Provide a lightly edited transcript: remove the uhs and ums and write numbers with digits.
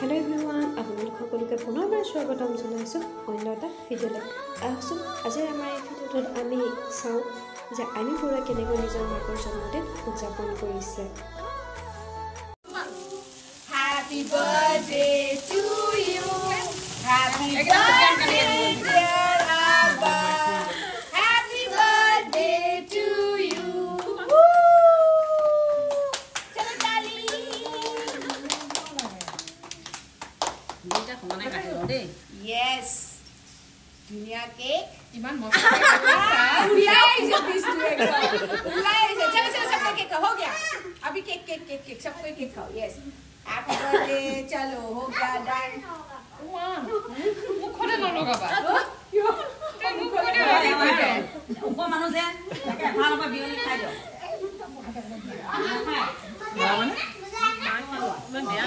Hello everyone, আপোনালোক সকলোকে পুনৰবাৰ স্বাগতম জনাইছো অন্য এটা ভিডিঅ'লৈ। আহকচোন আজি আমাৰ এই ভিডিঅ'টোত আমি চাওঁ যে আমি পুৰা কেনেকৈ নিজৰ মাকৰ জন্মদিন উদযাপন কৰিছে। Happy birthday to you. Happy birthday dear Abba. Happy birthday to you. Chalo tali. Yes. Dunia cake. Iman mau cake. Ulai je please do it. Ulai je. Chalo सबको केक हो गया. अभी केक सबको केक खाओ. Yes. Happy birthday. चलो हो गया done. Wow. मुखोरे ना लोगा बा. मुखोरे ऊपर मानुस है ताके ভাল পা বিয়লি খাই দিও মানে বেয়া